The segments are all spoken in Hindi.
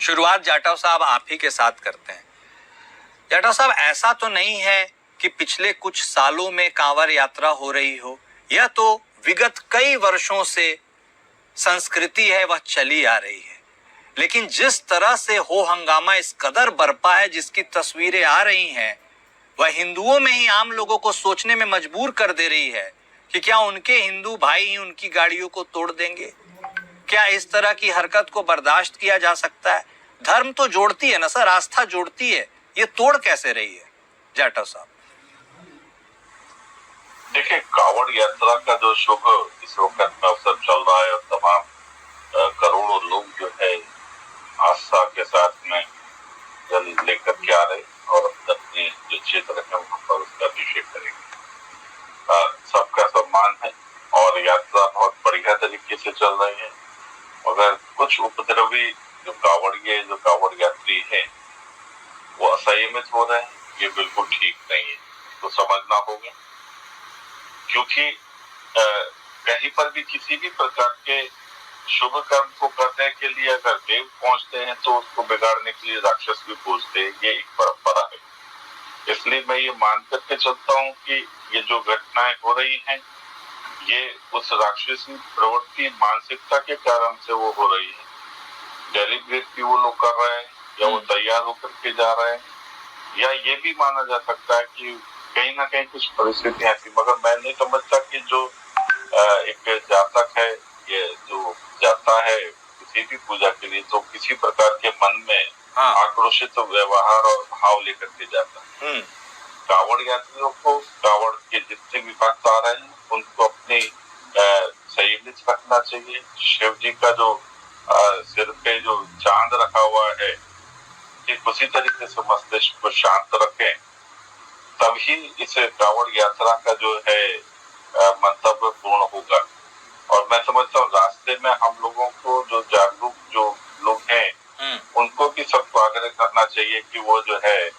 शुरुआत जाटव साहब आप ही के साथ करते हैं। जाटव साहब, ऐसा तो नहीं है कि पिछले कुछ सालों में कांवड़ यात्रा हो रही हो, यह तो विगत कई वर्षों से संस्कृति है, वह चली आ रही है। लेकिन जिस तरह से हो हंगामा इस कदर बरपा है, जिसकी तस्वीरें आ रही हैं, वह हिंदुओं में ही आम लोगों को सोचने में मजबूर कर दे रही है कि क्या उनके हिंदू भाई ही उनकी गाड़ियों को तोड़ देंगे? क्या इस तरह की हरकत को बर्दाश्त किया जा सकता है? धर्म तो जोड़ती है ना सर, आस्था जोड़ती है, ये तोड़ कैसे रही है जाटव साहब? देखिए, कांवड़ यात्रा का जो शुभ इस वक्त में अवसर चल रहा है और तमाम करोड़ों लोग जो है आस्था के साथ में जल लेकर के आ रहे और अपने जो क्षेत्र है वहां पर उसका अभिषेक करेंगे। सबका सम्मान है और यात्रा बहुत बढ़िया तरीके से चल रही है। मगर कुछ उपद्रवी जो कांवड़ यात्री है वो असंयमित हो रहे हैं, ये बिल्कुल ठीक नहीं है, तो समझना होगा। क्योंकि कहीं पर भी किसी भी प्रकार के शुभ कर्म को करने के लिए अगर देव पहुंचते हैं तो उसको बिगाड़ने के लिए राक्षस भी पूजते हैं, ये एक परंपरा है। इसलिए मैं ये मान करके चलता हूँ कि ये जो घटनाएं हो रही हैं ये उस राक्षसी प्रवृत्ति मानसिकता के कारण से वो हो रही है। डेलिब्रेट भी वो लोग कर रहे हैं या वो तैयार होकर के जा रहे हैं, या ये भी माना जा सकता है कि कहीं ना कहीं कुछ परिस्थितियां ऐसी, मगर मैं नहीं समझता कि जो एक जातक है ये जो जाता है किसी भी पूजा के लिए तो किसी प्रकार के मन में आक्रोशित व्यवहार और भाव लेकर के जाता है। कांवड़ यात्रियों को, कांवड़ के जितने भी भक्त आ रहे हैं उनको अपनी संयमित रखना चाहिए। शिव जी का जो सिर पे जो चांद रखा हुआ है ठीक उसी तरीके से मस्तिष्क को शांत रखें, तभी इस कांवड़ यात्रा का जो है मंतव्य पूर्ण होगा। और मैं समझता हूँ रास्ते में हम लोगों को जो जागरूक जो लोग हैं उनको भी सबको आग्रह करना चाहिए कि वो जो है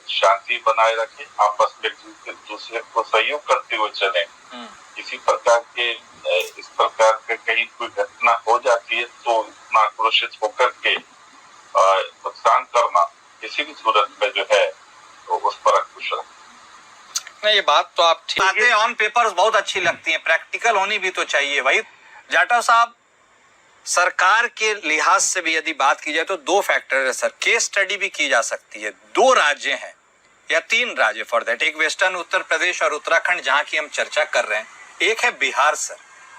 शांति बनाए रखें, आपस में दूसरे को सहयोग करते हुए चलें। किसी प्रकार के इस प्रकार के कहीं कोई घटना हो जाती है तो इतना आक्रोशित होकर के नुकसान करना किसी भी सूरत में जो है तो उस पर अंकुश रखें। नहीं, ये बात तो आप ठीक, बातें ऑन पेपर बहुत अच्छी लगती हैं, प्रैक्टिकल होनी भी तो चाहिए भाई। जाटव साहब, सरकार के लिहाज से भी यदि बात की जाए तो दो फैक्टर है सर, केस स्टडी भी की जा सकती है। दो राज्य हैं या तीन राज्य फॉर दैट, एक वेस्टर्न उत्तर प्रदेश और उत्तराखंड जहां की हम चर्चा कर रहे हैं, एक है बिहार सर,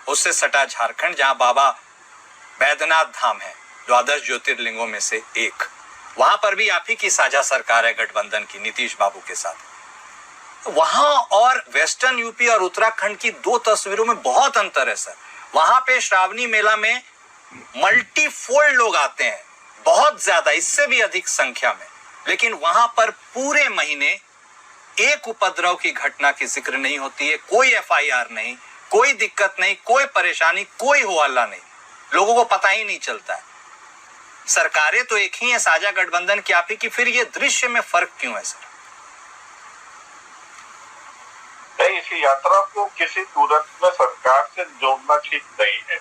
उससे सटा झारखंड जहां बाबा बैद्यनाथ धाम है, द्वादश ज्योतिर्लिंगों में से एक। वहां पर भी आप ही की साझा सरकार है गठबंधन की, नीतीश बाबू के साथ। वहां और वेस्टर्न यूपी और उत्तराखंड की दो तस्वीरों में बहुत अंतर है सर। वहां पे श्रावणी मेला में मल्टीफोल्ड लोग आते हैं, बहुत ज्यादा, इससे भी अधिक संख्या में, लेकिन वहां पर पूरे महीने एक उपद्रव की घटना की जिक्र नहीं होती है, कोई एफआईआर नहीं, कोई दिक्कत नहीं, कोई परेशानी, कोई हो हल्ला नहीं, लोगों को पता ही नहीं चलता है। सरकारें तो एक ही है, साझा गठबंधन की आप ही की, फिर ये दृश्य में फर्क क्यों है सर? इस यात्रा को किसी सूरत में सरकार से जोड़ना ठीक नहीं है।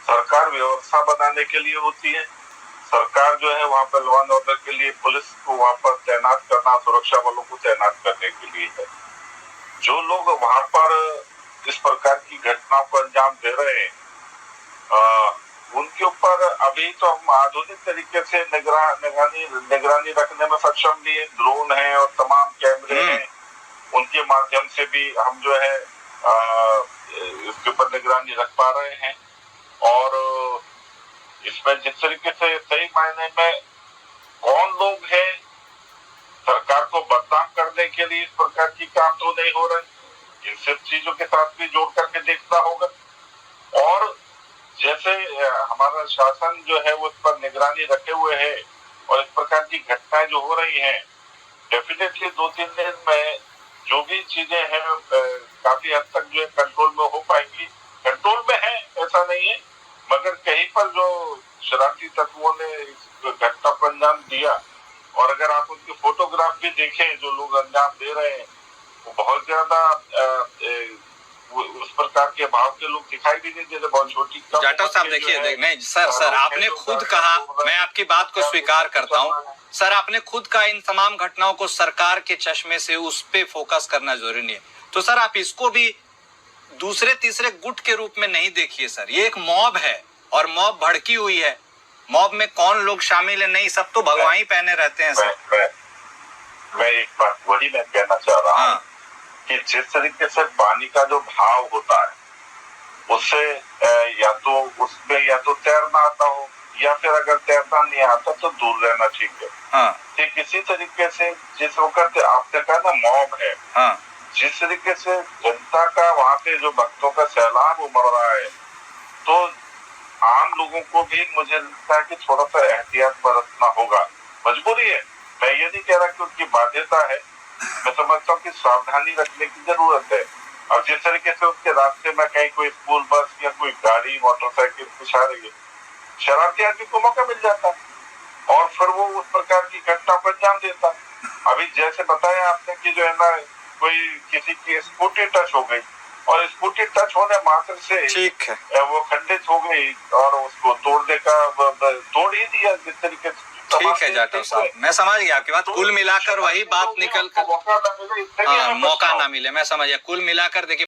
सरकार व्यवस्था बनाने के लिए होती है, सरकार जो है वहाँ पर लॉ एंड ऑर्डर के लिए पुलिस को वहाँ पर तैनात करना, सुरक्षा बलों को तैनात करने के लिए है। जो लोग वहाँ पर इस प्रकार की घटना को अंजाम दे रहे हैं उनके ऊपर अभी तो हम आधुनिक तरीके से निगरानी रखने में सक्षम भी है। ड्रोन है और तमाम कैमरे हैं, उनके माध्यम से भी हम जो है इसके ऊपर निगरानी रख पा रहे हैं। और इसमें जिस तरीके से सही मायने में कौन लोग हैं सरकार को बदनाम करने के लिए इस प्रकार की काम तो नहीं हो रहे, इन सब चीजों के साथ भी जोड़ करके देखना होगा। और जैसे हमारा शासन जो है वो इस पर निगरानी रखे हुए है और इस प्रकार की घटनाएं जो हो रही हैं, डेफिनेटली 2-3 दिन में जो भी चीजें हैं काफी हद तक जो है कंट्रोल में हो पाएंगी। कंट्रोल में है ऐसा नहीं है, मगर कहीं पर जो शरारती तत्वों ने इस घटना को अंजाम दिया, और अगर आप उनकी फोटोग्राफ भी देखें जो लोग अंजाम दे रहे हैं वो बहुत ज्यादा उस प्रकार के भाव के लोग दिखाई भी नहीं देते, बहुत छोटी। जाटव साहब देखिए, नहीं सर आपने खुद कहा, मैं आपकी बात को स्वीकार करता हूँ सर, आपने खुद कहा इन तमाम घटनाओं को सरकार के चश्मे से उस पे फोकस करना जरूरी नहीं है। तो सर आप इसको भी दूसरे तीसरे गुट के रूप में नहीं देखिए सर, ये एक मॉब है और मॉब भड़की हुई है। मॉब में कौन लोग शामिल है, नहीं सब तो भगवान ही पहने रहते हैं सर। मैं एक बात वही मैं कहना चाह रहा हूँ कि जिस तरीके से पानी का जो भाव होता है उससे या तो उसमें या तो तैरना आता हो, या फिर अगर तैरना नहीं आता तो दूर रहना ठीक है। ठीक किसी तरीके से जिस वक्त आपने कहा ना मॉब है, जिस तरीके से जनता का वहाँ पे जो भक्तों का सैलाब उमड़ रहा है, तो आम लोगों को भी मुझे लगता है कि थोड़ा सा एहतियात बरतना होगा। मजबूरी है, मैं ये नहीं कह रहा कि उनकी बाध्यता है, मैं समझता हूँ कि सावधानी रखने की जरूरत है। और जिस तरीके से उसके रास्ते में कहीं कोई स्कूल बस या कोई गाड़ी मोटरसाइकिल कुछ आ रही है, शरारती आदमी को मौका मिल जाता और फिर वो उस प्रकार की घटना को अंजाम देता। अभी जैसे बताया आपने कि जो है ना कोई किसी की स्कूटी टच हो गई और स्कूटी टच होने मात्र से ठीक है वो खंडित हो गई और उसको तोड़ ही दिया जिस तरीके से। ठीक है जाटव साहब, मैं समझ गया आपकी बात। कुल मिलाकर वही बात निकल कर मौका ना मिले, मैं समझ गया। कुल मिलाकर देखिए